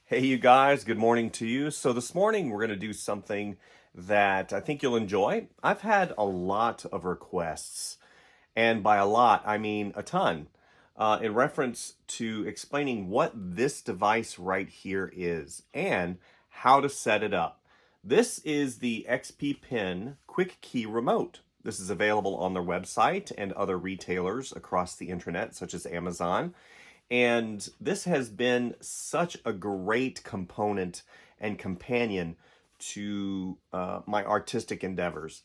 Hey you guys, good morning to you. So this morning we're going to do something that I think you'll enjoy. I've had a lot of requests, and by a lot I mean a ton, in reference to explaining what this device right here is and how to set it up. This is the XPPen Quick Key Remote. This is available on their website and other retailers across the internet, such as Amazon. And this has been such a great component and companion to my artistic endeavors.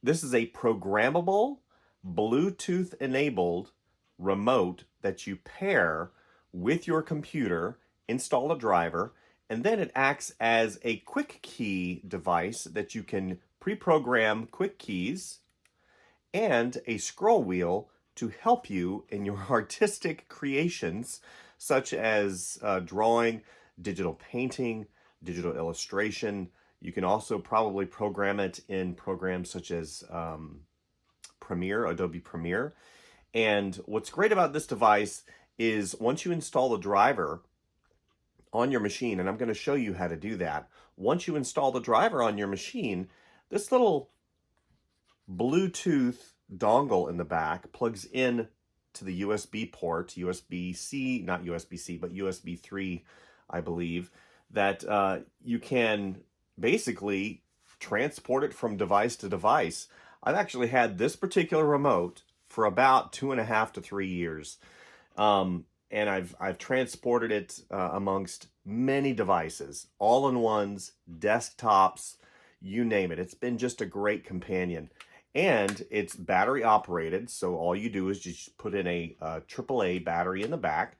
This is a programmable, Bluetooth-enabled remote that you pair with your computer, install a driver, and then it acts as a quick key device that you can pre-program quick keys and a scroll wheel to help you in your artistic creations, such as drawing, digital painting, digital illustration. You can also probably program it in programs such as Adobe Premiere. And what's great about this device is once you install the driver on your machine, and I'm going to show you how to do that. Once you install the driver on your machine, this little Bluetooth dongle in the back plugs in to the USB port, USB-C, not USB-C, but USB 3, I believe, that you can basically transport it from device to device. I've actually had this particular remote for about 2.5 to 3 years. And I've transported it amongst many devices, all-in-ones, desktops, you name it. It's been just a great companion. And it's battery operated, so all you do is just put in a AAA battery in the back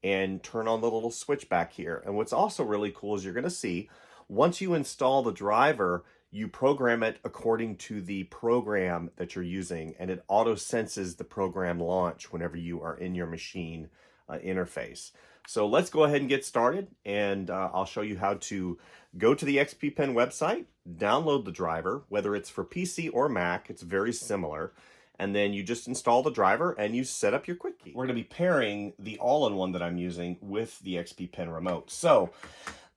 and turn on the little switch back here. And what's also really cool is you're going to see, once you install the driver, you program it according to the program that you're using, and it auto senses the program launch whenever you are in your machine interface. So let's go ahead and get started, and I'll show you how to go to the XPPen website, download the driver, whether it's for PC or Mac, it's very similar, and then you just install the driver and you set up your quick key. We're going to be pairing the all-in-one that I'm using with the XPPen remote. So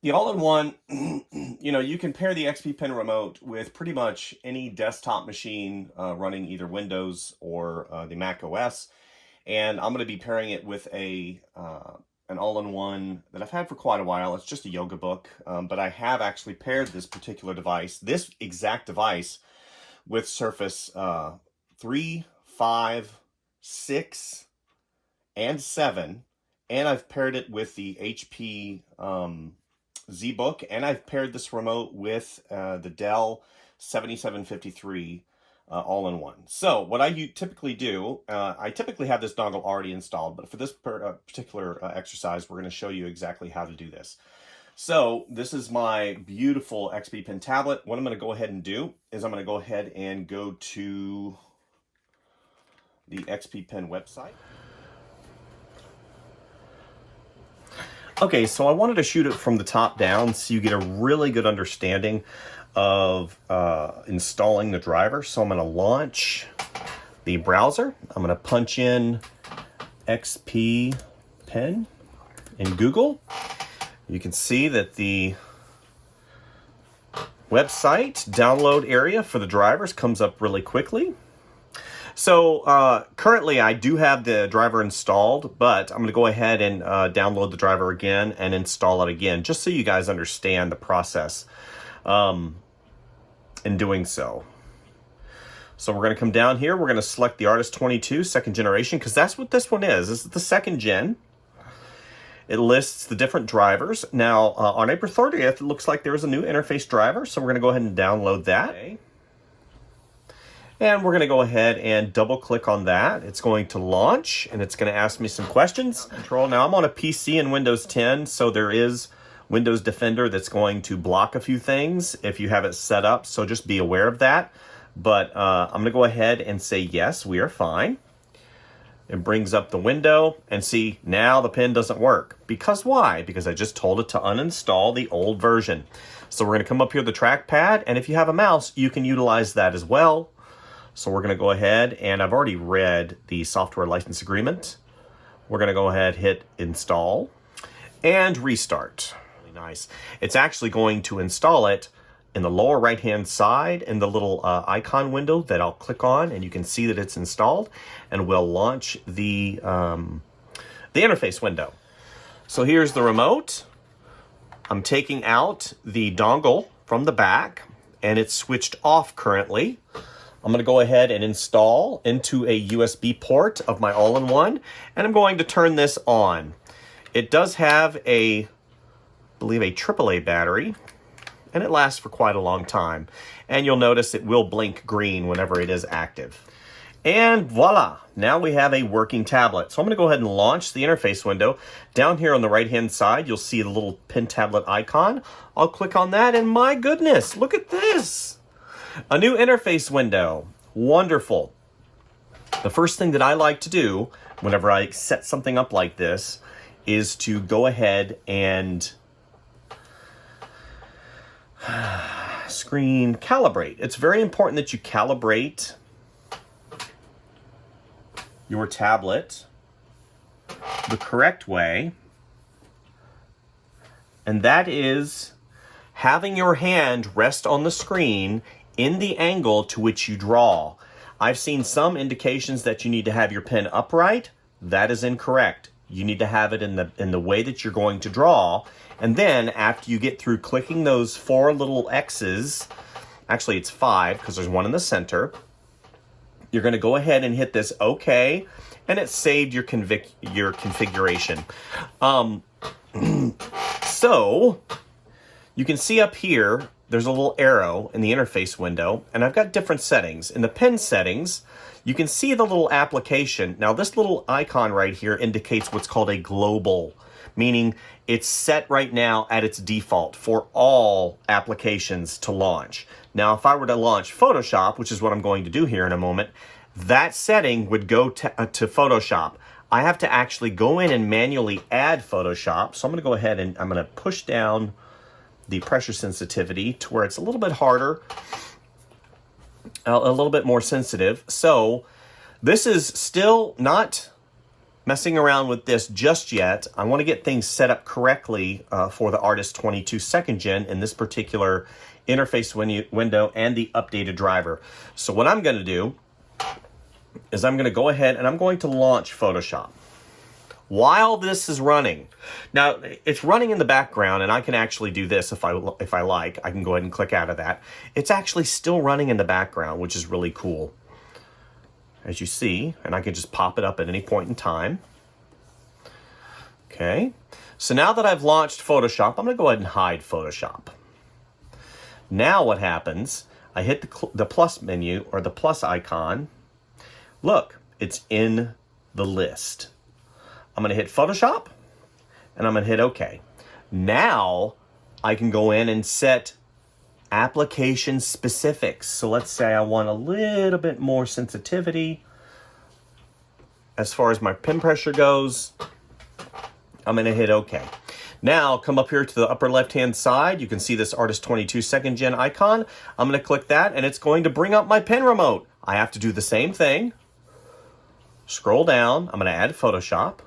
the all-in-one, you can pair the XPPen remote with pretty much any desktop machine running either Windows or the Mac OS. And I'm going to be pairing it with an all-in-one that I've had for quite a while. It's just a yoga book, but I have actually paired this particular device, this exact device, with Surface 3, 5, 6, and 7. And I've paired it with the HP ZBook, and I've paired this remote with the Dell 7753 all-in-one. So what I typically do, I typically have this dongle already installed, but for this particular exercise, we're going to show you exactly how to do this. So this is my beautiful XPPen tablet. What I'm going to go ahead and do is I'm going to go ahead and go to the XPPen website. Okay, so I wanted to shoot it from the top down so you get a really good understanding of installing the driver. So I'm going to launch the browser. I'm going to punch in XPPen in Google. You can see that the website download area for the drivers comes up really quickly. So currently I do have the driver installed, but I'm going to go ahead and download the driver again and install it again, just so you guys understand the process in doing so. So we're going to come down here. We're going to select the Artist 22 second generation, because that's what this one is. This is the second gen. It lists the different drivers. Now on April 30th, it looks like there is a new interface driver, so we're going to go ahead and download that. Okay. And we're going to go ahead and double click on that. It's going to launch, and it's going to ask me some questions. Control. Now I'm on a PC in Windows 10, so there is Windows Defender that's going to block a few things if you have it set up, so just be aware of that. But I'm going to go ahead and say yes, we are fine. It brings up the window, and see, now the pen doesn't work. Because why? Because I just told it to uninstall the old version. So we're going to come up here to the trackpad, and if you have a mouse, you can utilize that as well. So we're going to go ahead, and I've already read the software license agreement. We're going to go ahead, hit install. and restart. Really nice. It's actually going to install it in the lower right hand side in the little icon window that I'll click on, and you can see that it's installed, and we'll launch the interface window. So here's the remote. I'm taking out the dongle from the back, and it's switched off currently. I'm going to go ahead and install into a USB port of my all-in-one, and I'm going to turn this on. It does have I believe a AAA battery, and it lasts for quite a long time. And you'll notice it will blink green whenever it is active. And voila, now we have a working tablet. So I'm going to go ahead and launch the interface window. Down here on the right-hand side, you'll see the little pen tablet icon. I'll click on that, and my goodness, look at this. A new interface window. Wonderful. The first thing that I like to do whenever I set something up like this is to go ahead and screen calibrate. It's very important that you calibrate your tablet the correct way, and that is having your hand rest on the screen in the angle to which you draw. I've seen some indications that you need to have your pen upright. That is incorrect. You need to have it in the way that you're going to draw. And then after you get through clicking those 4 little X's, actually it's 5 because there's one in the center, you're going to go ahead and hit this OK, and it saved your configuration. So you can see up here, there's a little arrow in the interface window, and I've got different settings. In the pen settings, you can see the little application. Now this little icon right here indicates what's called a global, meaning it's set right now at its default for all applications to launch. Now if I were to launch Photoshop, which is what I'm going to do here in a moment, that setting would go to Photoshop. I have to actually go in and manually add Photoshop. So I'm going to go ahead and I'm going to push down the pressure sensitivity to where it's a little bit harder, a little bit more sensitive. So this is still not messing around with this just yet. I want to get things set up correctly for the Artist 22 2nd Gen in this particular interface window and the updated driver. So what I'm going to do is I'm going to go ahead and I'm going to launch Photoshop while this is running. Now it's running in the background, and I can actually do this if I like. I can go ahead and click out of that. It's actually still running in the background, which is really cool, as you see, and I can just pop it up at any point in time. Okay, so now that I've launched Photoshop, I'm going to go ahead and hide Photoshop. Now what happens, I hit the plus menu or the plus icon. Look, it's in the list. I'm going to hit Photoshop, and I'm going to hit OK. Now I can go in and set application specifics. So let's say I want a little bit more sensitivity as far as my pen pressure goes. I'm going to hit OK. Now come up here to the upper left-hand side. You can see this Artist 22 2nd Gen icon. I'm going to click that, and it's going to bring up my pen remote. I have to do the same thing. Scroll down. I'm going to add Photoshop.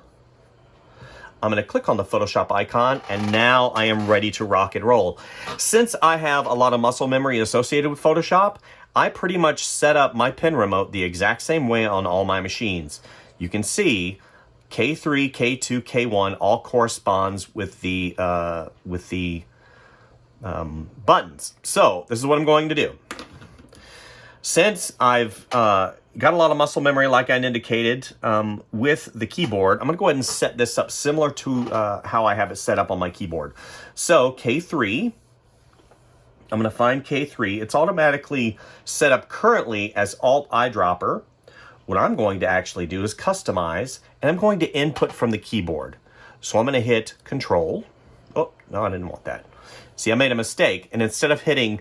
I'm going to click on the Photoshop icon, and now I am ready to rock and roll. Since I have a lot of muscle memory associated with Photoshop, I pretty much set up my pen remote the exact same way on all my machines. You can see K3, K2, K1 all corresponds with the buttons. So this is what I'm going to do. Since I've got a lot of muscle memory, like I indicated, with the keyboard, I'm going to go ahead and set this up similar to how I have it set up on my keyboard. So K3, I'm going to find K3. It's automatically set up currently as Alt eyedropper. What I'm going to actually do is customize, and I'm going to input from the keyboard. So I'm going to hit Control. Oh, no, I didn't want that. See, I made a mistake, and instead of hitting,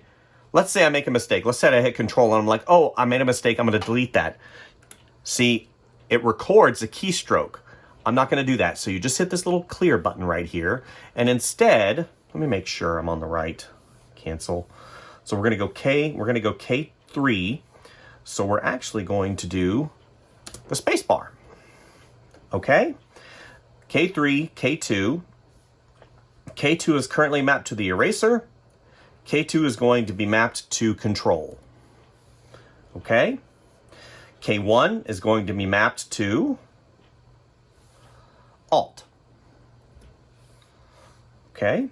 let's say I make a mistake. Let's say I hit Control, and I'm like, oh, I made a mistake. I'm going to delete that. See, it records a keystroke. I'm not going to do that. So you just hit this little clear button right here, and instead, let me make sure I'm on the right. Cancel. So we're going to go K. We're going to go K3. So we're actually going to do the space bar. Okay? K3, K2, K2 is currently mapped to the eraser. K2 is going to be mapped to control. Okay? K1 is going to be mapped to Alt. Okay?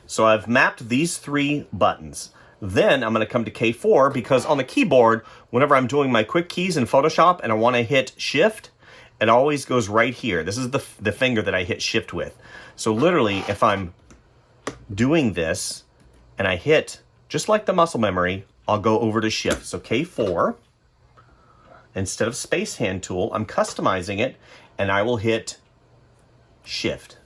So I've mapped these three buttons. Then I'm going to come to K4 because on the keyboard, whenever I'm doing my quick keys in Photoshop and I want to hit Shift, it always goes right here. This is the finger that I hit Shift with. So literally, if I'm doing this and I hit, just like the muscle memory, I'll go over to Shift. So K4, instead of Space Hand Tool, I'm customizing it and I will hit Shift.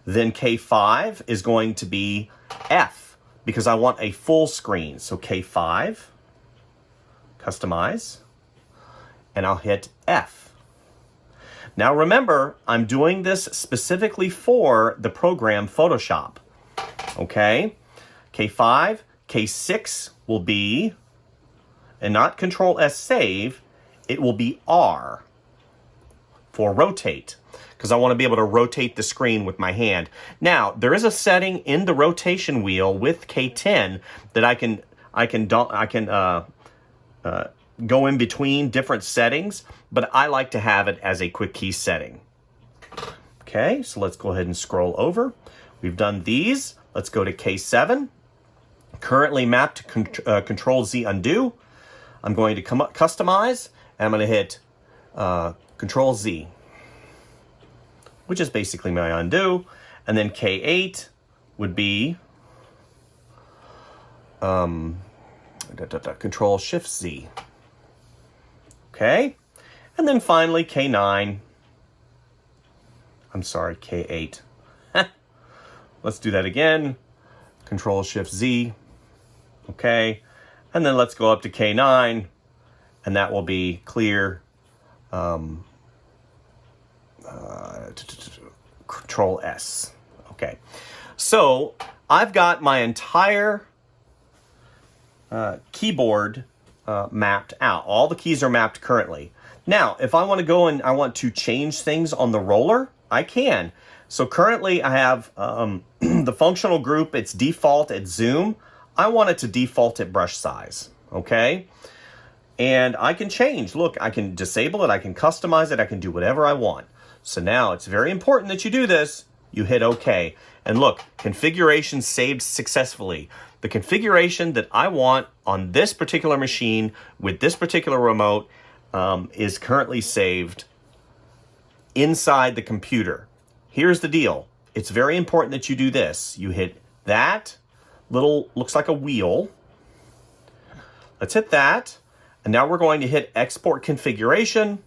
Then K5 is going to be F because I want a full screen. So K5, customize, and I'll hit F. Now remember, I'm doing this specifically for the program Photoshop. Okay? K5, K6 will be, and not Control S save, it will be R for rotate, because I want to be able to rotate the screen with my hand. Now, there is a setting in the rotation wheel with K10 that I can go in between different settings, but I like to have it as a quick key setting. Okay, so let's go ahead and scroll over. We've done these. Let's go to K7. Currently mapped to Control Z undo. I'm going to customize, and I'm going to hit Control Z, which is basically my undo. And then K8 would be Control Shift Z. Okay? And then finally K9. I'm sorry, K8. Let's do that again. Control Shift Z. Okay? And then let's go up to K9, and that will be clear. Control S. Okay. So I've got my entire keyboard mapped out. All the keys are mapped currently. Now, if I want to go and I want to change things on the roller, I can. So currently I have the functional group, it's default at zoom. I want it to default at brush size. Okay? And I can change. Look, I can disable it, I can customize it, I can do whatever I want. So now it's very important that you do this. You hit OK. And look, configuration saved successfully. The configuration that I want on this particular machine with this particular remote is currently saved inside the computer. Here's the deal. It's very important that you do this. You hit that little, looks like a wheel. Let's hit that. And now we're going to hit Export Configuration.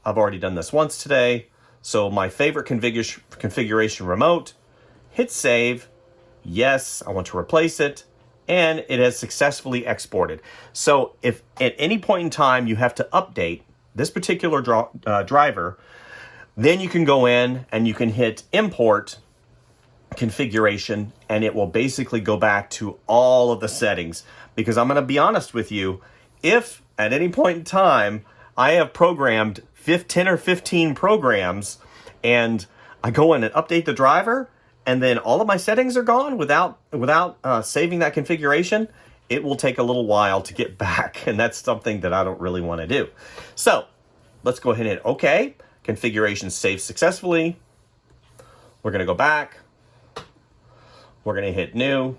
I've already done this once today. So my favorite configuration remote, hit Save. Yes, I want to replace it. And it has successfully exported. So if at any point in time you have to update this particular driver, then you can go in and you can hit Import Configuration, and it will basically go back to all of the settings. Because I'm going to be honest with you, if at any point in time I have programmed 10 or 15 programs and I go in and update the driver and then all of my settings are gone without saving that configuration, it will take a little while to get back, and that's something that I don't really want to do. So let's go ahead and hit OK. Configuration saved successfully. We're going to go back. We're going to hit New.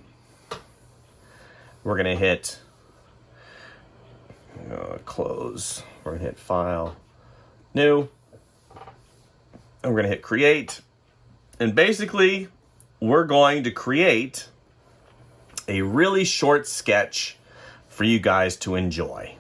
We're going to hit Close. We're going to hit File, New. And we're going to hit Create. And basically, we're going to create a really short sketch for you guys to enjoy.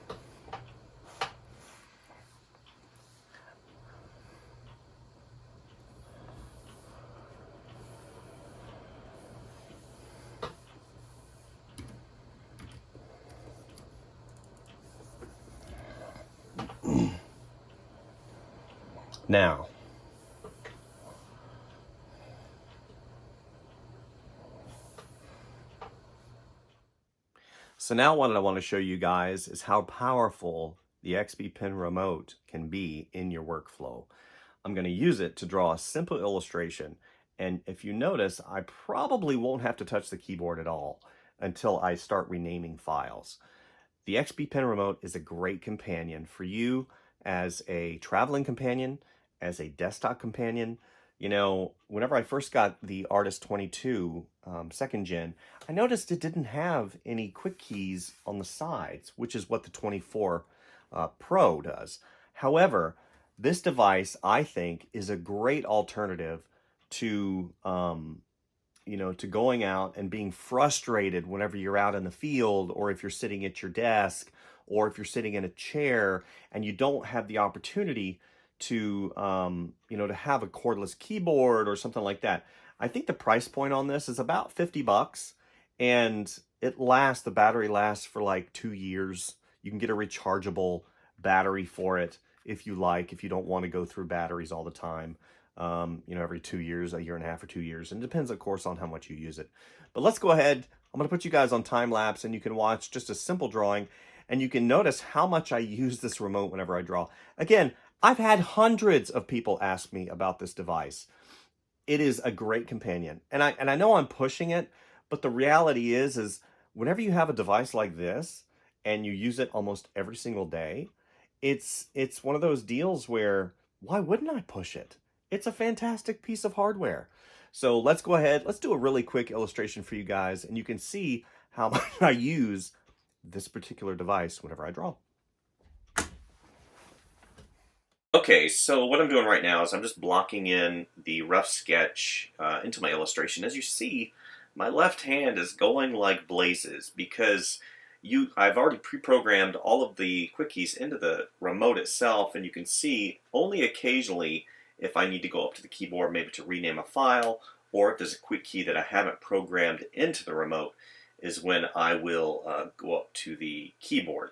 Now, so now what I want to show you guys is how powerful the XPPen remote can be in your workflow. I'm going to use it to draw a simple illustration, And if you notice, I probably won't have to touch the keyboard at all until I start renaming files. The XPPen remote is a great companion for you as a traveling companion, as a desktop companion. You know, whenever I first got the Artist 22 second gen, I noticed it didn't have any quick keys on the sides, which is what the 24 Pro does. However, this device, I think, is a great alternative to to going out and being frustrated whenever you're out in the field, or if you're sitting at your desk, or if you're sitting in a chair and you don't have the opportunity to, to have a cordless keyboard or something like that. I think the price point on this is about 50 bucks, and the battery lasts for like 2 years. You can get a rechargeable battery for it if you like, if you don't want to go through batteries all the time. Every 2 years, a year and a half or 2 years. And it depends, of course, on how much you use it. But let's go ahead. I'm going to put you guys on time lapse, and you can watch just a simple drawing, and you can notice how much I use this remote whenever I draw. Again, I've had hundreds of people ask me about this device. It is a great companion. And I know I'm pushing it, but the reality is whenever you have a device like this and you use it almost every single day, it's one of those deals where why wouldn't I push it? It's a fantastic piece of hardware. So let's go ahead. Let's do a really quick illustration for you guys, and you can see how much I use this particular device whenever I draw. Okay, so what I'm doing right now is I'm just blocking in the rough sketch into my illustration. As you see, my left hand is going like blazes because I've already pre-programmed all of the quick keys into the remote itself, and you can see only occasionally if I need to go up to the keyboard maybe to rename a file, or if there's a quick key that I haven't programmed into the remote, is when I will go up to the keyboard.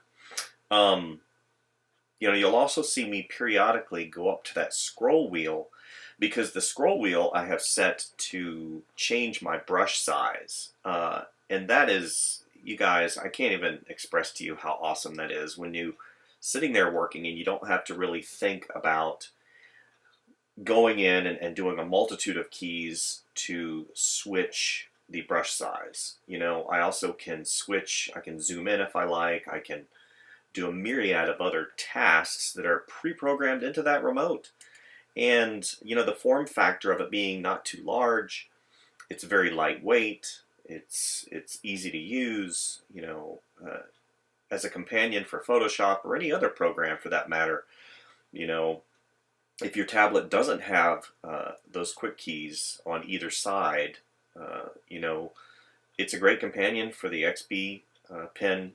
You'll also see me periodically go up to that scroll wheel, because the scroll wheel I have set to change my brush size. And that is, you guys, I can't even express to you how awesome that is when you sitting there working and you don't have to really think about going in and doing a multitude of keys to switch the brush size. I also can switch, I can zoom in if I like, I can do a myriad of other tasks that are pre-programmed into that remote. And the form factor of it being not too large, it's very lightweight, it's easy to use, as a companion for Photoshop or any other program for that matter. If your tablet doesn't have those quick keys on either side, it's a great companion for the XPPen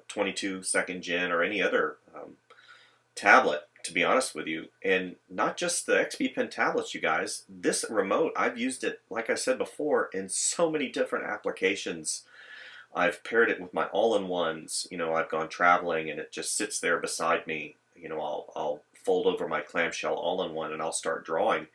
22 second gen or any other tablet, to be honest with you. And not just the XPPen tablets, you guys. This remote, I've used it, like I said before, in so many different applications. I've paired it with my all-in-ones. I've gone traveling and it just sits there beside me. I'll fold over my clamshell all-in-one and I'll start drawing.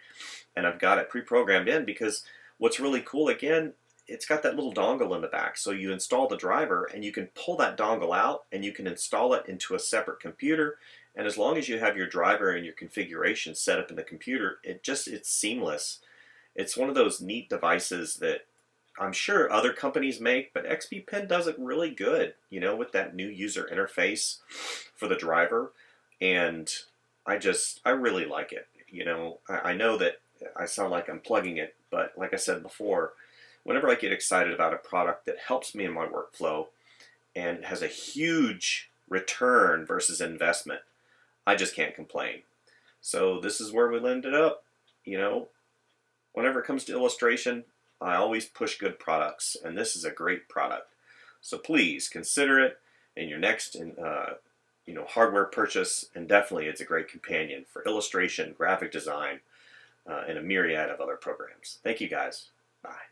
And I've got it pre-programmed in because what's really cool, again, it's got that little dongle in the back. So you install the driver and you can pull that dongle out and you can install it into a separate computer. And as long as you have your driver and your configuration set up in the computer, it's seamless. It's one of those neat devices that I'm sure other companies make, but XPPen does it really good, with that new user interface for the driver. And I really like it. I know that I sound like I'm plugging it, but like I said before, whenever I get excited about a product that helps me in my workflow and has a huge return versus investment, I just can't complain. So this is where we ended up. Whenever it comes to illustration, I always push good products, and this is a great product. So please consider it in your next hardware purchase, and definitely it's a great companion for illustration, graphic design, and a myriad of other programs. Thank you guys. Bye.